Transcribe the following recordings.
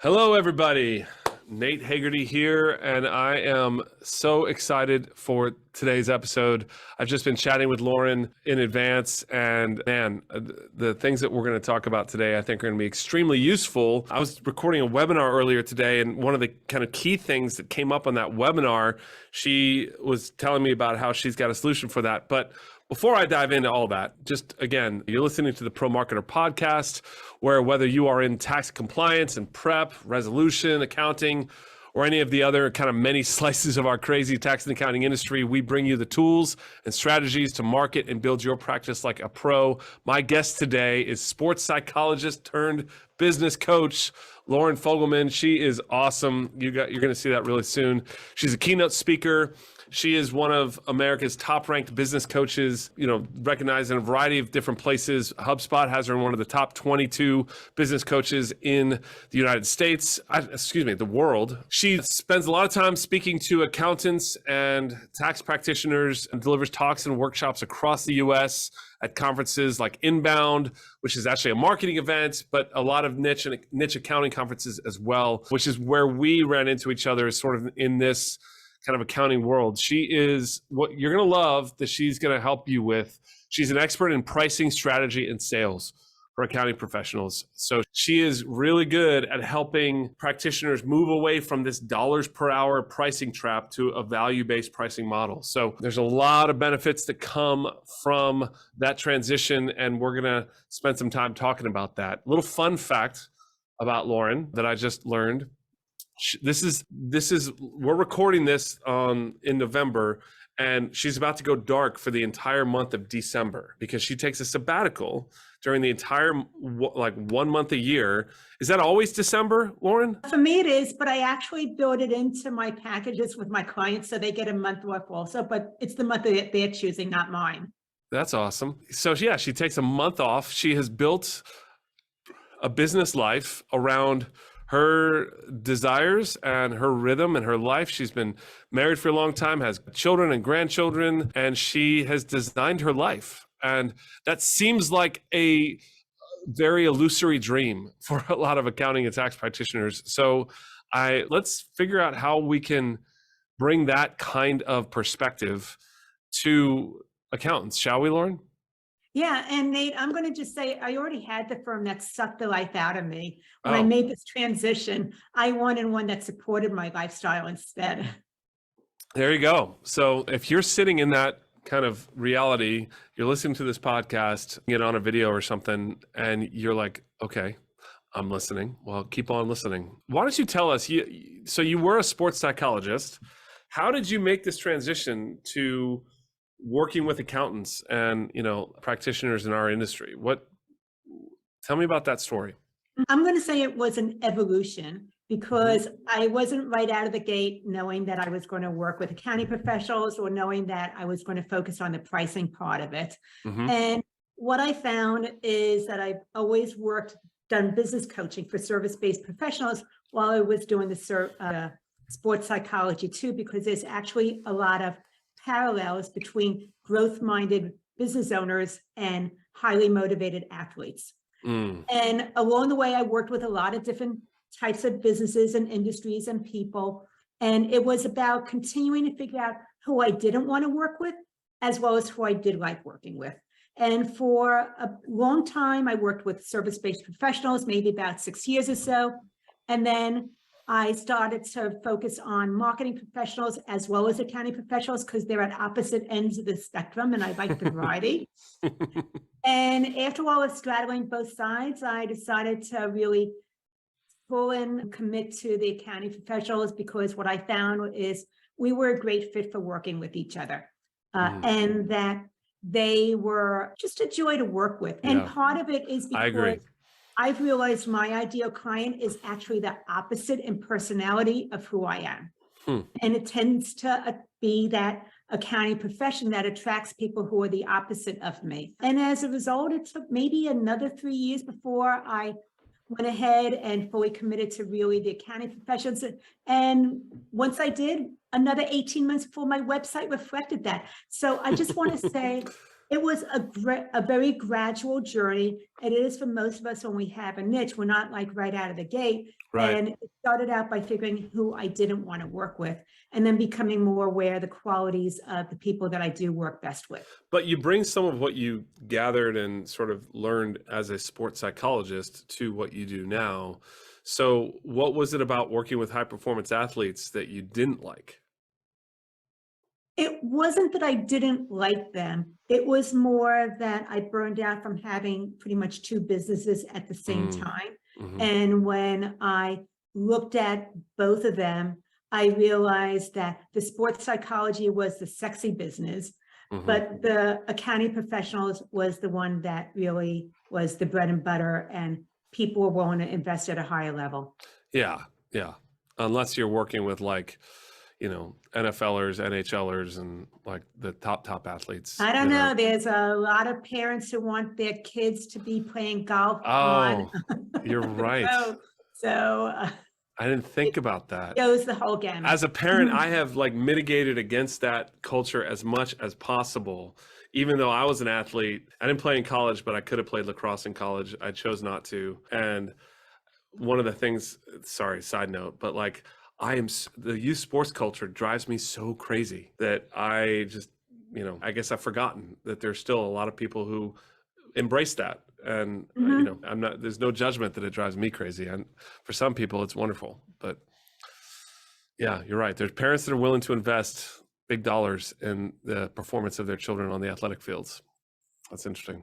Hello, everybody. Nate Hagerty here, and I am so excited for today's episode. I've just been chatting with Loren in advance, and man, the things that we're going to talk about today, I think, are going to be extremely useful. I was recording a webinar earlier today, and one of the kind of key things that came up on that webinar, she was telling me about how she's got a solution for that. But before I dive into all that, just again, you're listening to the ProMarketer podcast, where whether you are in tax compliance and prep, resolution, accounting, or any of the other kind of many slices of our crazy tax and accounting industry, we bring you the tools and strategies to market and build your practice like a pro. My guest today is sports psychologist turned business coach, Loren Fogelman. She is awesome. You're going to see that really soon. She's a keynote speaker. She is one of America's top-ranked business coaches, recognized in a variety of different places. HubSpot has her in one of the top 22 business coaches in the United States, the world. She spends a lot of time speaking to accountants and tax practitioners and delivers talks and workshops across the U.S. at conferences like Inbound, which is actually a marketing event, but a lot of niche accounting conferences as well, which is where we ran into each other sort of in this kind of accounting world. She is what you're going to love that she's going to help you with. She's an expert in pricing, strategy, and sales for accounting professionals. So she is really good at helping practitioners move away from this dollars per hour pricing trap to a value-based pricing model. So there's a lot of benefits that come from that transition, and we're going to spend some time talking about that. A little fun fact about Loren that I just learned. We're recording this in November, and she's about to go dark for the entire month of December because she takes a sabbatical during the entire 1 month a year. Is that always December, Loren? For me it is, but I actually build it into my packages with my clients so they get a month off also, but it's the month that they're choosing, not mine. That's awesome. So yeah, she takes a month off. She has built a business life around her desires and her rhythm and her life. She's been married for a long time, has children and grandchildren, and she has designed her life. And that seems like a very illusory dream for a lot of accounting and tax practitioners. So let's figure out how we can bring that kind of perspective to accountants, shall we, Loren? Yeah, and Nate, I'm going to just say, I already had the firm that sucked the life out of me. When I made this transition, I wanted one that supported my lifestyle instead. There you go. So if you're sitting in that kind of reality, you're listening to this podcast, get on a video or something, and you're like, okay, I'm listening. Well, keep on listening. Why don't you tell us, so you were a sports psychologist. How did you make this transition to working with accountants and practitioners in our industry? Tell me about that story. I'm going to say it was an evolution because I wasn't right out of the gate knowing that I was going to work with accounting professionals or knowing that I was going to focus on the pricing part of it. And what I found is that I've always done business coaching for service-based professionals while I was doing the sports psychology too, because there's actually a lot of parallels between growth-minded business owners and highly motivated athletes. And along the way, I worked with a lot of different types of businesses and industries and people. And it was about continuing to figure out who I didn't want to work with, as well as who I did like working with. And for a long time, I worked with service-based professionals, maybe about 6 years or so. And then I started to focus on marketing professionals as well as accounting professionals because they're at opposite ends of the spectrum and I like the variety. And after all of straddling both sides, I decided to really pull and commit to the accounting professionals because what I found is we were a great fit for working with each other and that they were just a joy to work with. And part of it is because I've realized my ideal client is actually the opposite in personality of who I am. And it tends to be that accounting profession that attracts people who are the opposite of me. And as a result, it took maybe another 3 years before I went ahead and fully committed to really the accounting professions. And once I did, another 18 months before my website reflected that. So I just want to say It was a very gradual journey. And it is for most of us when we have a niche, we're not like right out of the gate. Right. And it started out by figuring who I didn't want to work with, and then becoming more aware of the qualities of the people that I do work best with. But you bring some of what you gathered and sort of learned as a sports psychologist to what you do now. So what was it about working with high performance athletes that you didn't like? It wasn't that I didn't like them. It was more that I burned out from having pretty much two businesses at the same Mm, time. mhm, And when I looked at both of them, I realized that the sports psychology was the sexy business, mhm. but the accounting professionals was the one that really was the bread and butter, and people were willing to invest at a higher level. Yeah, yeah. Unless you're working with like, NFLers, NHLers, and like the top athletes I don't that are. know. There's a lot of parents who want their kids to be playing golf on. Oh, you're right. So, so I didn't it think about that. goes the whole gamut. As a parent, I have like mitigated against that culture as much as possible. Even though I was an athlete, I didn't play in college, but I could have played lacrosse in college. I chose not to. And one of the things, sorry, side note, but like the youth sports culture drives me so crazy that I just, I guess I've forgotten that there's still a lot of people who embrace that. And, Mhm. there's no judgment that it drives me crazy. And for some people, it's wonderful. But yeah, you're right. There's parents that are willing to invest big dollars in the performance of their children on the athletic fields. That's interesting.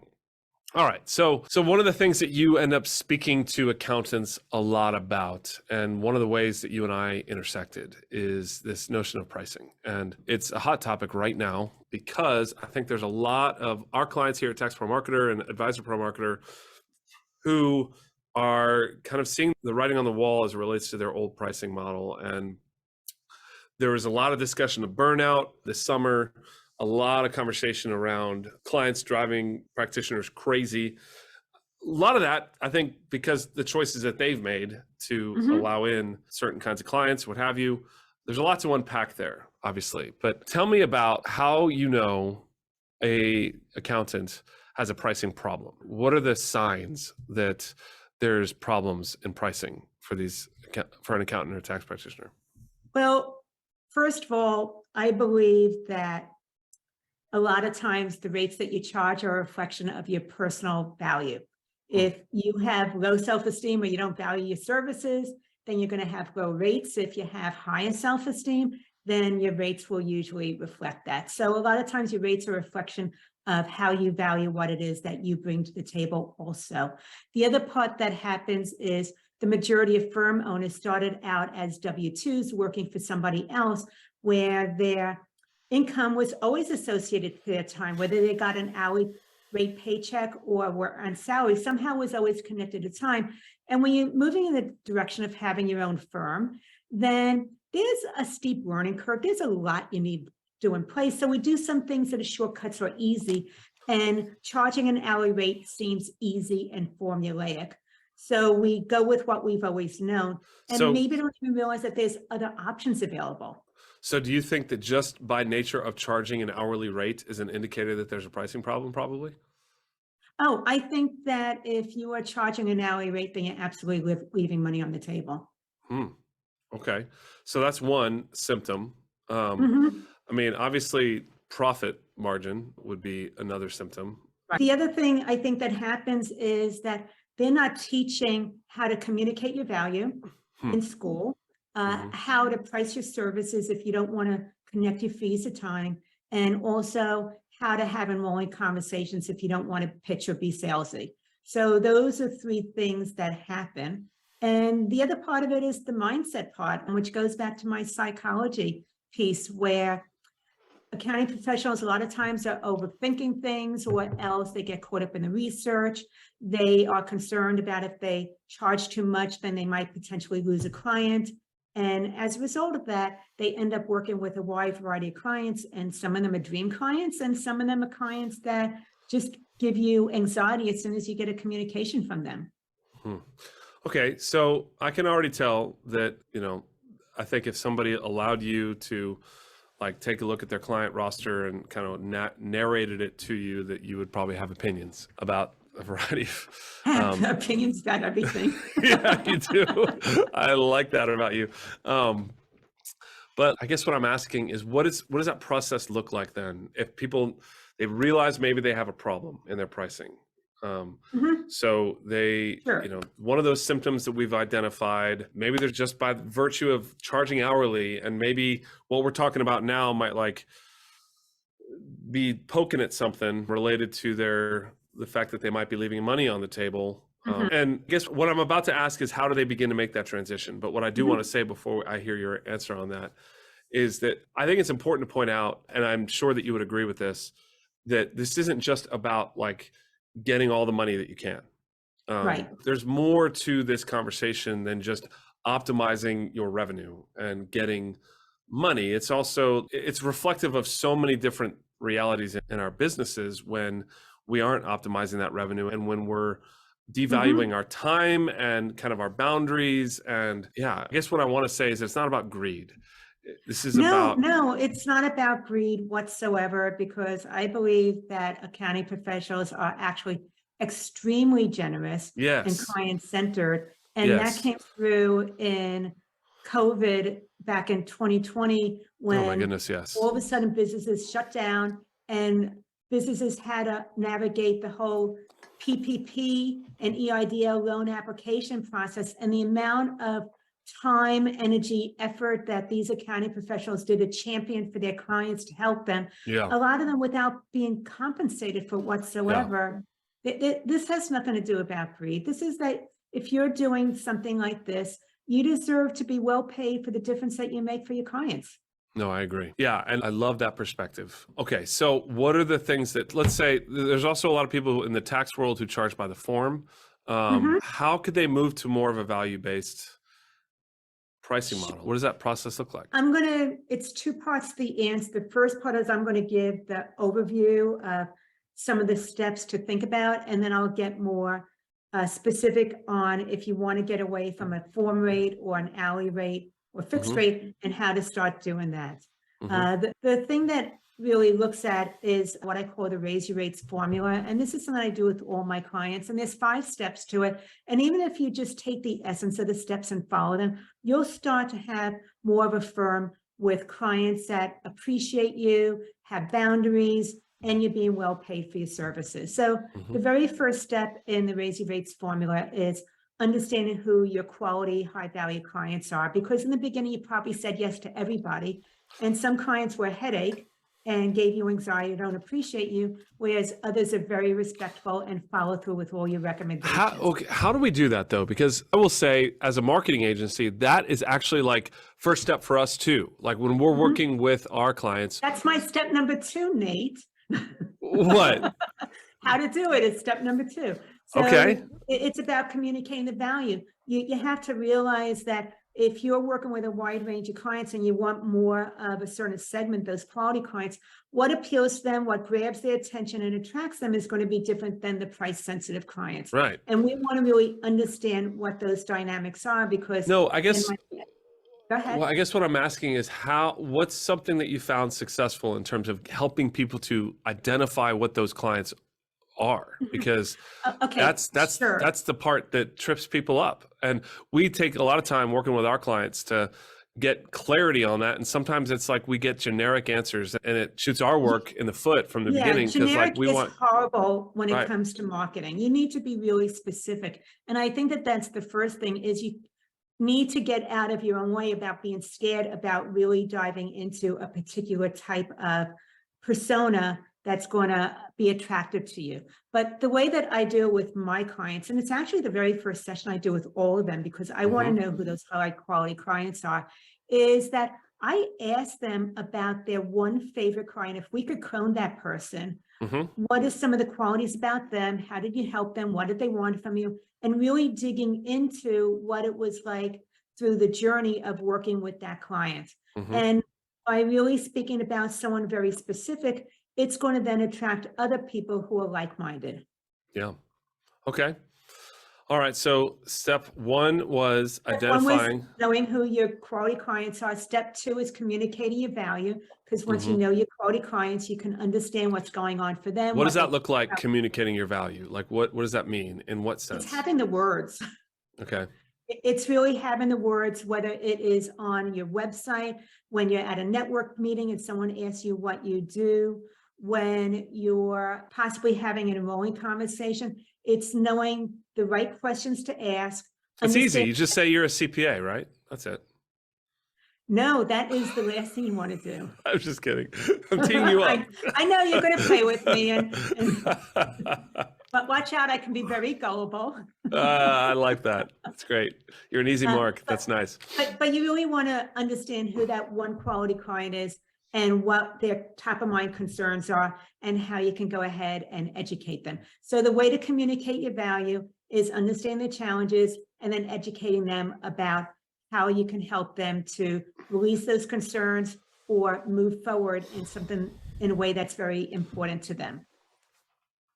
All right. So one of the things that you end up speaking to accountants a lot about, and one of the ways that you and I intersected, is this notion of pricing. And it's a hot topic right now because I think there's a lot of our clients here at TaxProMarketer and AdvisorProMarketer who are kind of seeing the writing on the wall as it relates to their old pricing model. And there was a lot of discussion of burnout this summer, a lot of conversation around clients driving practitioners crazy. A lot of that, I think, because the choices that they've made to Mhm. allow in certain kinds of clients, what have you. There's a lot to unpack there, obviously. But tell me about how a accountant has a pricing problem. What are the signs that there's problems in pricing for an accountant or tax practitioner? Well, first of all, I believe that a lot of times the rates that you charge are a reflection of your personal value. Hmm. If you have low self-esteem or you don't value your services, then you're going to have low rates. If you have higher self-esteem, then your rates will usually reflect that. So a lot of times your rates are a reflection of how you value what it is that you bring to the table also. The other part that happens is the majority of firm owners started out as W-2s working for somebody else, where their income was always associated to their time, whether they got an hourly rate paycheck or were on salary, somehow was always connected to time. And when you're moving in the direction of having your own firm, then there's a steep learning curve. There's a lot you need to do in place. So we do some things that are shortcuts or easy, and charging an hourly rate seems easy and formulaic. So we go with what we've always known, and So, maybe don't even realize that there's other options available. so do you think that just by nature of charging an hourly rate is an indicator that there's a pricing problem, probably? Oh, I think that if you are charging an hourly rate, then you're absolutely leaving money on the table. Hmm. Okay. So that's one symptom. Um, Mhm. I mean, obviously, profit margin would be another symptom. Right. The other thing I think that happens is that they're not teaching how to communicate your value Hmm. in school, Hmm. how to price your services if you don't want to connect your fees to time, and also how to have enrolling conversations if you don't want to pitch or be salesy. So those are three things that happen. And the other part of it is the mindset part, which goes back to my psychology piece, where accounting professionals a lot of times are overthinking things, or else they get caught up in the research. They are concerned about if they charge too much, then they might potentially lose a client. And as a result of that, they end up working with a wide variety of clients, and some of them are dream clients, and some of them are clients that just give you anxiety as soon as you get a communication from them. Hmm. Okay. So I can already tell that, I think if somebody allowed you to like take a look at their client roster and kind of narrated it to you, that you would probably have opinions about a variety of Opinions about everything. yeah, you do. I like that about you. But I guess what I'm asking is, what does that process look like then? If people, they realize maybe they have a problem in their pricing. Mhm. So they, Sure. one of those symptoms that we've identified, maybe they're just by virtue of charging hourly, and maybe what we're talking about now might like be poking at something related to the fact that they might be leaving money on the table. Mhm. And I guess what I'm about to ask is, how do they begin to make that transition? But what I do Mhm. want to say before I hear your answer on that is that I think it's important to point out, and I'm sure that you would agree with this, that this isn't just about like getting all the money that you can. Right. There's more to this conversation than just optimizing your revenue and getting money. It's reflective of so many different realities in our businesses when we aren't optimizing that revenue, and when we're Mhm. devaluing our time and kind of our boundaries. And yeah, I guess what I want to say is, it's not about greed. This is No, about, no, it's not about greed whatsoever, because I believe that accounting professionals are actually extremely generous and yes, client-centered. And that yes. came through in COVID back in 2020, Oh my when goodness, yes. all of a sudden businesses shut down and businesses had to navigate the whole PPP and EIDL loan application process, and the amount of time, energy, effort that these accounting professionals did to champion for their clients, to help them, Yeah, a lot of them without being compensated for yeah. whatsoever. This has nothing to do about greed. This is that if you're doing something like this, you deserve to be well paid for the difference that you make for your clients. No, I agree. Yeah, and I love that perspective. Okay, so what are the things that, let's say, there's also a lot of people in the tax world who charge by the form. Mhm. How could they move to more of a value-based pricing model? What does that process look like? It's two parts to the answer. The first part is I'm going to give the overview of some of the steps to think about, and then I'll get more specific on if you want to get away from a form rate or an hourly rate or fixed Hmm. rate, and how to start doing that. Hmm. The thing that really looks at is what I call the raise your rates formula. And this is something I do with all my clients. And there's 5 steps to it. And even if you just take the essence of the steps and follow them, you'll start to have more of a firm with clients that appreciate you, have boundaries, and you're being well paid for your services. So Hmm. the very first step in the raise your rates formula is understanding who your quality, high value clients are. Because in the beginning, you probably said yes to everybody. And some clients were a headache and gave you anxiety, don't appreciate you, whereas others are very respectful and follow through with all your recommendations. How do we do that though? Because I will say, as a marketing agency, that is actually like first step for us too. Like when we're Mhm. working with our clients, That's my step number 2, Nate. what? How to do it is step number 2. So Okay. it's about communicating the value. You have to realize that if you're working with a wide range of clients and you want more of a certain segment, those quality clients, what appeals to them, what grabs their attention and attracts them is going to be different than the price sensitive clients. Right. And we want to really understand what those dynamics are, because No, I in guess, my, go ahead. well, I guess what I'm asking is, what's something that you found successful in terms of helping people to identify what those clients are? Mhm. Because Okay, that's sure. the part that trips people up. And we take a lot of time working with our clients to get clarity on that. And sometimes it's like we get generic answers, and it shoots our work in the foot from the Yeah, beginning, because like generic we is want, horrible when it right. comes to marketing. You need to be really specific. And I think that that's the first thing, is you need to get out of your own way about being scared about really diving into a particular type of persona that's going to be attractive to you. But the way that I deal with my clients, and it's actually the very first session I do with all of them, because I want to Hmm. know who those high quality clients are, is that I ask them about their one favorite client. If we could clone that person, Hmm. what are some of the qualities about them? How did you help them? What did they want from you? And really digging into what it was like through the journey of working with that client. Hmm. And by really speaking about someone very specific, it's going to then attract other people who are like-minded. Yeah. Okay. All right. So step one was Step one was identifying. knowing who your quality clients are. Step two is communicating your value, because once you Mhm. know your quality clients, you can understand what's going on for them. What does What that they, look like, communicating your value? Like what does that mean? In what it's sense? having the words. Okay. It's really having the words, whether it is on your website, when you're at a network meeting and someone asks you what you do, when you're possibly having an enrolling conversation. It's knowing the right questions to ask. It's easy. Understand. You just say you're a CPA, right? That's it. No, that is the last thing you want to do. I'm just kidding. I'm teeing you up. I know you're going to play with me, but watch out, I can be very gullible. I like that. That's great. You're an easy mark. That's nice. But you really want to understand who that one quality client is and what their top of mind concerns are and how you can go ahead and educate them. So the way to communicate your value is understand their challenges and then educating them about how you can help them to release those concerns or move forward in something in a way that's very important to them.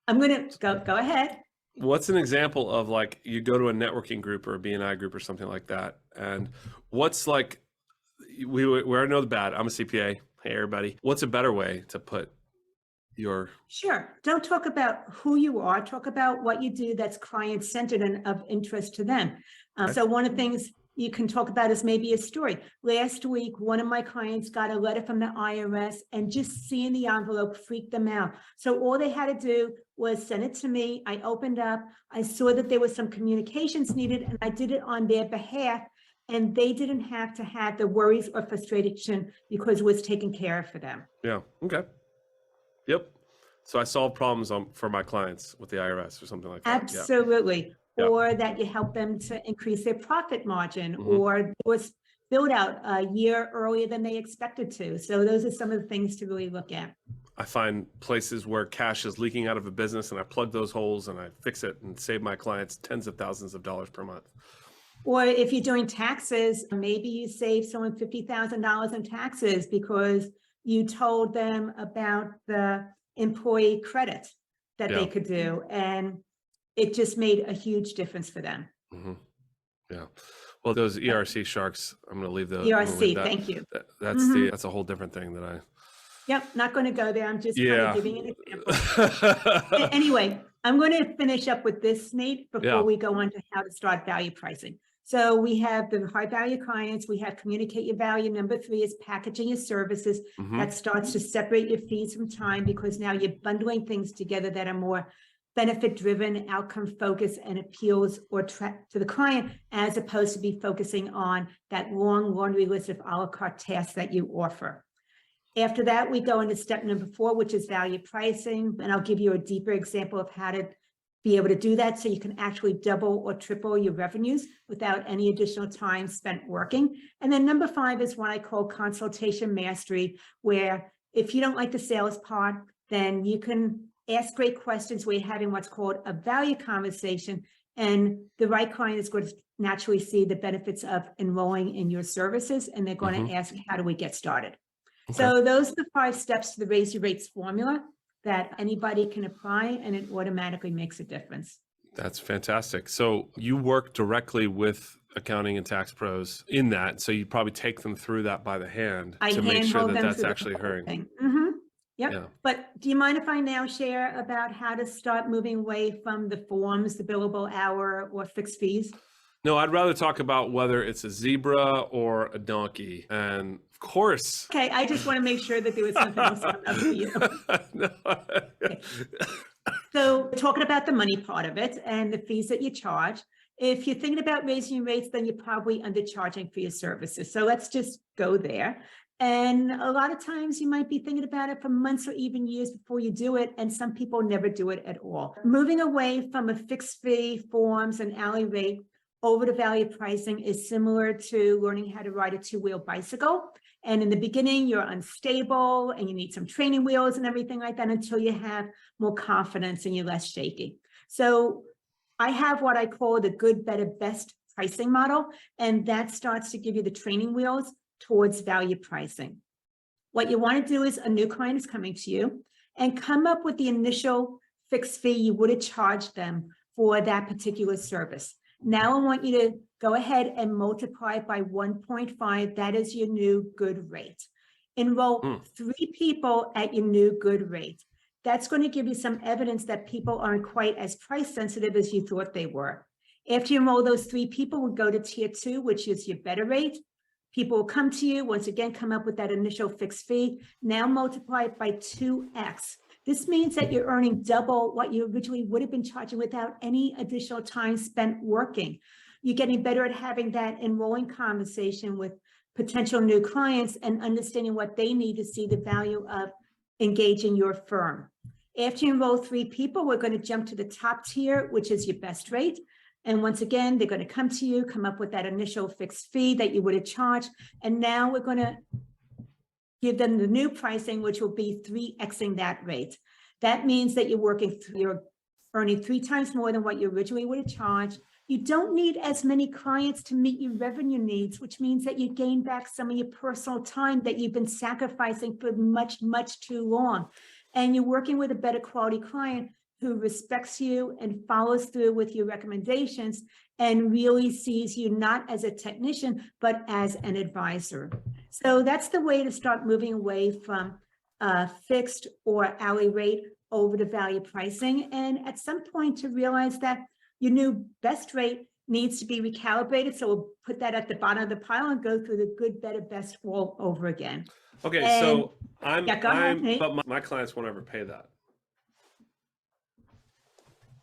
I'm going to go ahead. What's an example of, like, you go to a networking group or a BNI group or something like that, and what's like, we already know the bad. I'm a CPA. Hey, everybody. What's a better way to put your... Sure. Don't talk about who you are. Talk about what you do that's client-centered and of interest to them. So one of the things you can talk about is maybe a story. Last week, one of my clients got a letter from the IRS, and just seeing the envelope freaked them out. So all they had to do was send it to me. I opened up, I saw that there was some communications needed, and I did it on their behalf. And they didn't have to have the worries or frustration because it was taken care of for them. Yeah. Okay. Yep. So I solve problems for my clients with the IRS or something like that. Absolutely. Yeah. Or that you help them to increase their profit margin, Mhm. or was built out a year earlier than they expected to. So those are some of the things to really look at. I find places where cash is leaking out of a business, and I plug those holes and I fix it and save my clients tens of thousands of dollars per month. Or if you're doing taxes, maybe you save someone $50,000 in taxes because you told them about the employee credit that they could do. And it just made a huge difference for them. Mm-hmm. Yeah. Well, those ERC sharks, I'm going to leave those. ERC, thank you. That's a whole different thing that I... Yep, not going to go there. I'm just kind of giving an example. Anyway, I'm going to finish up with this, Nate, before we go on to how to start value pricing. So we have the high value clients, we have communicate your value. Number 3 is packaging your services. That starts to separate your fees from time, because now you're bundling things together that are more benefit driven, outcome focused, and appeals or to the client, as opposed to be focusing on that long laundry list of a la carte tasks that you offer. After that, we go into step number 4, which is value pricing. And I'll give you a deeper example of how to be able to do that so you can actually double or triple your revenues without any additional time spent working. And then number 5 is what I call consultation mastery, where if you don't like the sales part, then you can ask great questions where you're having what's called a value conversation, and the right client is going to naturally see the benefits of enrolling in your services, and they're going to ask, how do we get started? Okay. So those are the 5 steps to the Raise Your Rates formula that anybody can apply, and it automatically makes a difference. That's fantastic. So you work directly with accounting and tax pros in that, so you probably take them through that by the hand to make sure that that's actually occurring. Yep. Yeah. But do you mind if I now share about how to start moving away from the forms, the billable hour or fixed fees? No, I'd rather talk about whether it's a zebra or a donkey. And of course. Okay, I just want to make sure that there was something else up for you. No. Okay. So talking about the money part of it and the fees that you charge. If you're thinking about raising your rates, then you're probably undercharging for your services. So let's just go there. And a lot of times you might be thinking about it for months or even years before you do it. And some people never do it at all. Moving away from a fixed fee, forms, and hourly rate over to value pricing is similar to learning how to ride a 2-wheel bicycle. And in the beginning, you're unstable and you need some training wheels and everything like that until you have more confidence and you're less shaky. So I have what I call the good, better, best pricing model. And that starts to give you the training wheels towards value pricing. What you want to do is a new client is coming to you and come up with the initial fixed fee you would have charged them for that particular service. Now I want you to go ahead and multiply it by 1.5. That is your new good rate. Enroll 3 people at your new good rate. That's going to give you some evidence that people aren't quite as price sensitive as you thought they were. After you enroll those 3 people, we'll go to tier 2, which is your better rate. People will come to you, once again, come up with that initial fixed fee. Now multiply it by 2x. This means that you're earning double what you originally would have been charging without any additional time spent working. You're getting better at having that enrolling conversation with potential new clients and understanding what they need to see the value of engaging your firm. After you enroll 3 people, we're going to jump to the top tier, which is your best rate. And once again, they're going to come to you, come up with that initial fixed fee that you would have charged. And now we're going to give them the new pricing, which will be 3xing that rate. That means that you're earning 3 times more than what you originally would have charged. You don't need as many clients to meet your revenue needs, which means that you gain back some of your personal time that you've been sacrificing for much, much too long. And you're working with a better quality client who respects you and follows through with your recommendations and really sees you not as a technician, but as an advisor. So that's the way to start moving away from fixed or hourly rate over to value pricing. And at some point to realize that your new best rate needs to be recalibrated. So we'll put that at the bottom of the pile and go through the good, better, best all over again. Okay, And, so but my clients won't ever pay that.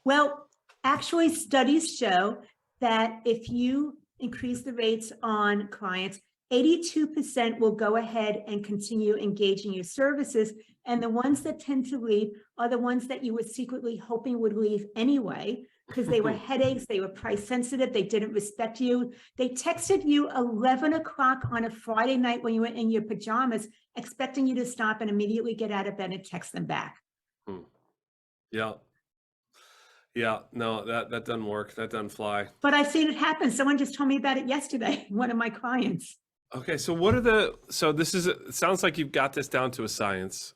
Well, actually, studies show that if you increase the rates on clients, 82% will go ahead and continue engaging your services. And the ones that tend to leave are the ones that you were secretly hoping would leave anyway, because they were headaches, they were price sensitive, they didn't respect you. They texted you 11 o'clock on a Friday night when you were in your pajamas, expecting you to stop and immediately get out of bed and text them back. Yeah. Yeah, no, that doesn't work. That doesn't fly. But I've seen it happen. Someone just told me about it yesterday, one of my clients. Okay, so it sounds like you've got this down to a science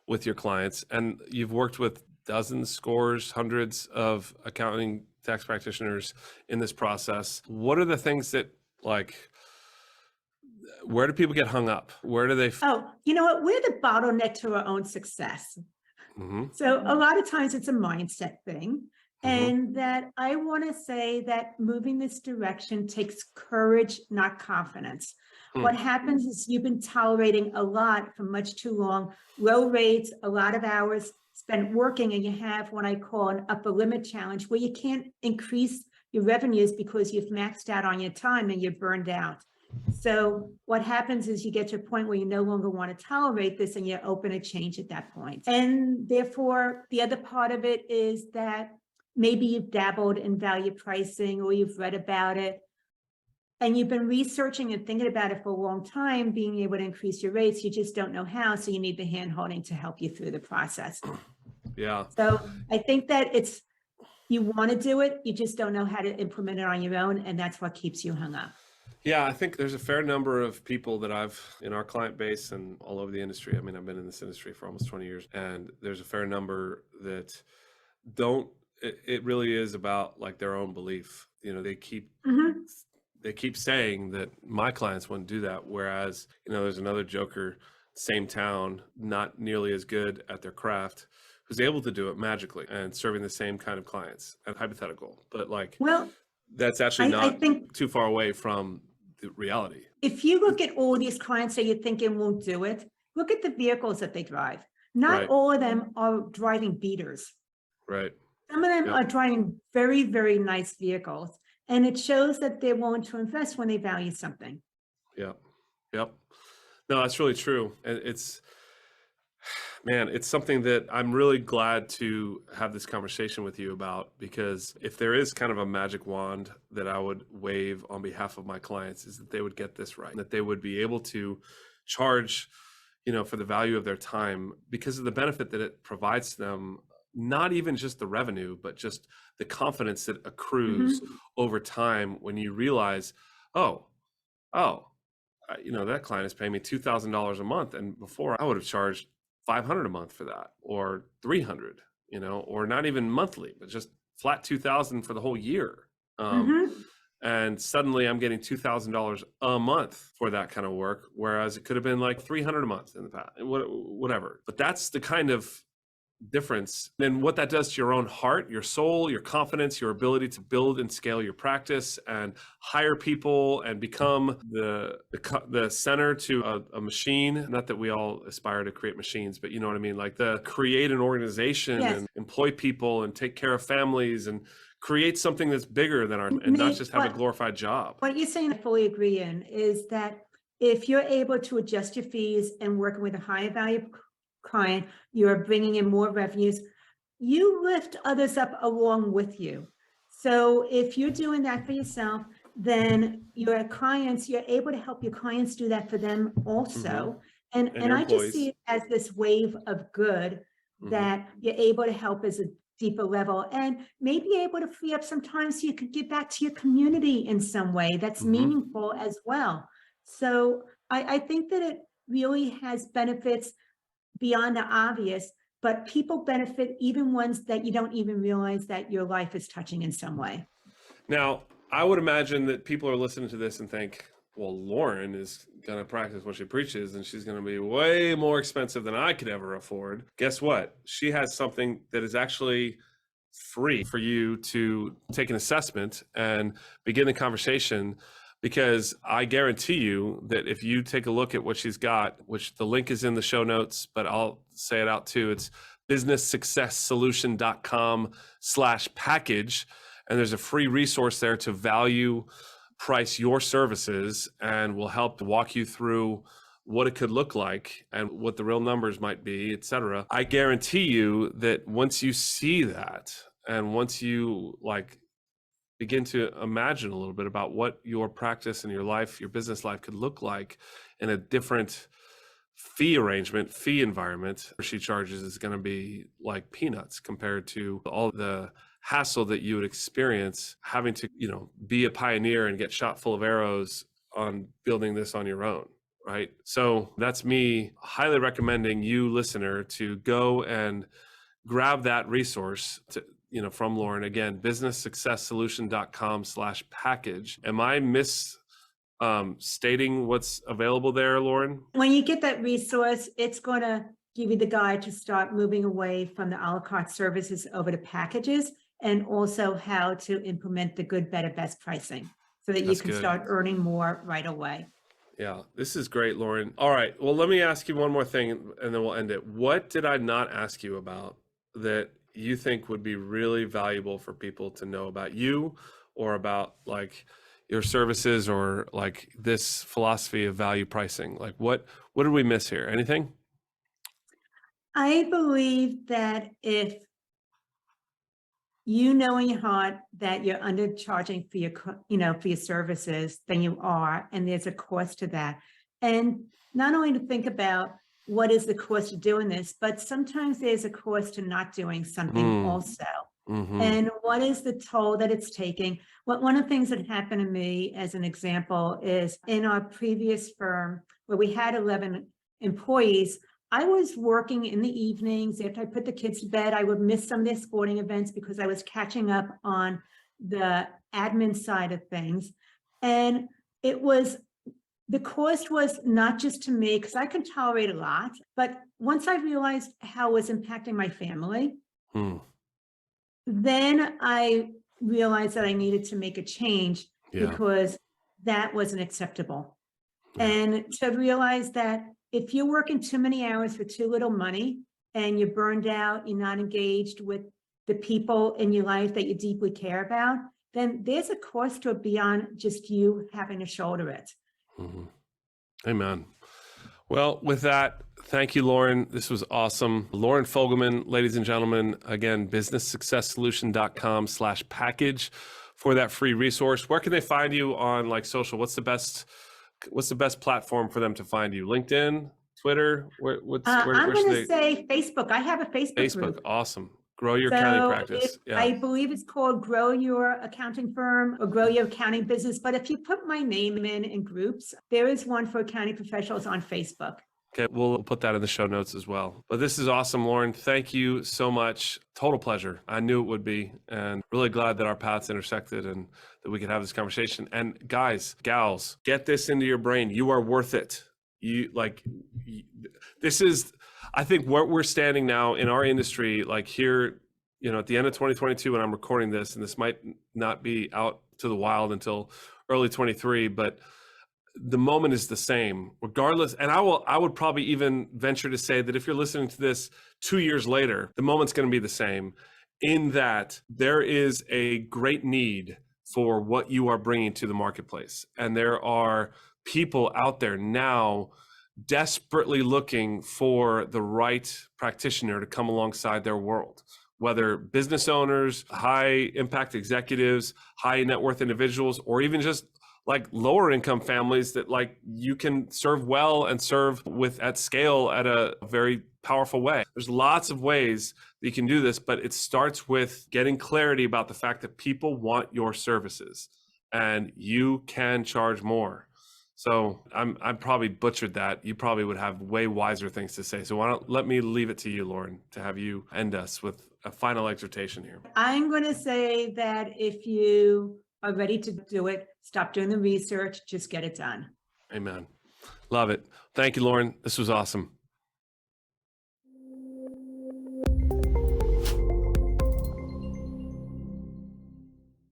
with your clients, and you've worked with dozens, scores, hundreds of accounting tax practitioners in this process. What are the things that, where do people get hung up? Where do they? Oh, you know what? We're the bottleneck to our own success. So a lot of times it's a mindset thing. And that I want to say that moving this direction takes courage, not confidence. What happens is you've been tolerating a lot for much too long, low rates, a lot of hours spent working, and you have what I call an upper limit challenge where you can't increase your revenues because you've maxed out on your time and you're burned out. So what happens is you get to a point where you no longer want to tolerate this and you're open to change at that point. And therefore, the other part of it is that maybe you've dabbled in value pricing or you've read about it and you've been researching and thinking about it for a long time, being able to increase your rates. You just don't know how. So you need the hand holding to help you through the process. Yeah. So I think that you want to do it. You just don't know how to implement it on your own. And that's what keeps you hung up. Yeah, I think there's a fair number of people that I've in our client base and all over the industry. I mean, I've been in this industry for almost 20 years, and there's a fair number that it really is about their own belief. They keep saying that my clients wouldn't do that. Whereas, there's another joker, same town, not nearly as good at their craft, who's able to do it magically and serving the same kind of clients. And hypothetical, but that's actually I think too far away from the reality. If you look at all these clients that you're thinking won't do it, look at the vehicles that they drive. Not all of them are driving beaters. Right. Some of them are driving very, very nice vehicles. And it shows that they're willing to invest when they value something. Yeah. Yep. No, that's really true. And it's something that I'm really glad to have this conversation with you about, because if there is kind of a magic wand that I would wave on behalf of my clients, is that they would get this right, that they would be able to charge, for the value of their time because of the benefit that it provides to them, not even just the revenue, but just the confidence that accrues over time when you realize, that client is paying me $2,000 a month. And before I would have charged $500 a month for that, or $300, or not even monthly, but just flat 2,000 for the whole year. Mhm. And suddenly I'm getting $2,000 a month for that kind of work, whereas it could have been like 300 a month in the past, whatever. But that's the kind of difference. And what that does to your own heart, your soul, your confidence, your ability to build and scale your practice and hire people and become the center to a machine. Not that we all aspire to create machines, but you know what I mean? Like create an organization Yes. and employ people and take care of families and create something that's bigger than and not just have a glorified job. What you're saying, I fully agree in, is that if you're able to adjust your fees and working with a higher value client, you're bringing in more revenues, you lift others up along with you. So if you're doing that for yourself, then your clients, you're able to help your clients do that for them also. And your I just see employees. it as this wave of good that you're able to help as a deeper level and maybe able to free up some time so you could give back to your community in some way that's meaningful as well. So I think that it really has benefits beyond the obvious, but people benefit even ones that you don't even realize that your life is touching in some way. Now, I would imagine that people are listening to this and think, well, Loren is going to practice what she preaches and she's going to be way more expensive than I could ever afford. Guess what? She has something that is actually free for you to take an assessment and begin the conversation, because I guarantee you that if you take a look at what she's got, which the link is in the show notes, but I'll say it out too. It's businesssuccesssolution.com/package. And there's a free resource there to value price your services, and will help to walk you through what it could look like and what the real numbers might be, et cetera. I guarantee you that once you see that, and once you begin to imagine a little bit about what your practice and your life, your business life could look like in a different fee arrangement, fee environment, she charges is going to be like peanuts compared to all the hassle that you would experience having to, be a pioneer and get shot full of arrows on building this on your own, right? So that's me highly recommending you, listener, to go and grab that resource from Loren. Again, businesssuccesssolution.com/package. Am I stating what's available there, Loren? When you get that resource, it's going to give you the guide to start moving away from the a la carte services over to packages, and also how to implement the good, better, best pricing so that you can start earning more right away. Yeah, this is great, Loren. All right. Well, let me ask you one more thing and then we'll end it. What did I not ask you about that you think would be really valuable for people to know about you, or about your services, or this philosophy of value pricing? What did we miss here? Anything? I believe that if you know in your heart that you're undercharging for your services, then you are, and there's a cost to that. And not only to think about what is the cost of doing this, but sometimes there's a cost to not doing something also. And what is the toll that it's taking? One of the things that happened to me, as an example, is in our previous firm where we had 11 employees, I was working in the evenings. After I put the kids to bed, I would miss some of their sporting events because I was catching up on the admin side of things. And the cost was not just to me, because I can tolerate a lot, but once I realized how it was impacting my family, then I realized that I needed to make a change because that wasn't acceptable. And to realize that if you're working too many hours for too little money and you're burned out, you're not engaged with the people in your life that you deeply care about, then there's a cost to it beyond just you having to shoulder it. Amen. Well, with that, thank you, Loren. This was awesome. Loren Fogelman, ladies and gentlemen, again, businesssuccesssolution.com/package for that free resource. Where can they find you on social? What's the best platform for them to find you? LinkedIn, Twitter? I'm going to say Facebook. I have a Facebook group. Awesome. Grow your accounting practice. I believe it's called Grow Your Accounting Firm or Grow Your Accounting Business. But if you put my name in groups, there is one for accounting professionals on Facebook. Okay, we'll put that in the show notes as well. But this is awesome, Loren. Thank you so much. Total pleasure. I knew it would be, and really glad that our paths intersected and that we could have this conversation. And guys, gals, get this into your brain. You are worth it. This is, I think, where we're standing now in our industry, like here, at the end of 2022 when I'm recording this, and this might not be out to the wild until early 23, but the moment is the same regardless. And I would probably even venture to say that if you're listening to this 2 years later, the moment's going to be the same, in that there is a great need for what you are bringing to the marketplace. And there are people out there now desperately looking for the right practitioner to come alongside their world, whether business owners, high impact executives, high net worth individuals, or even just like lower income families that like you can serve well and serve with at scale at a very powerful way. There's lots of ways that you can do this, but it starts with getting clarity about the fact that people want your services and you can charge more. So I probably butchered that. You probably would have way wiser things to say. So why don't let me leave it to you, Loren, to have you end us with a final exhortation here. I'm going to say that if you are ready to do it, stop doing the research, just get it done. Amen. Love it. Thank you, Loren. This was awesome.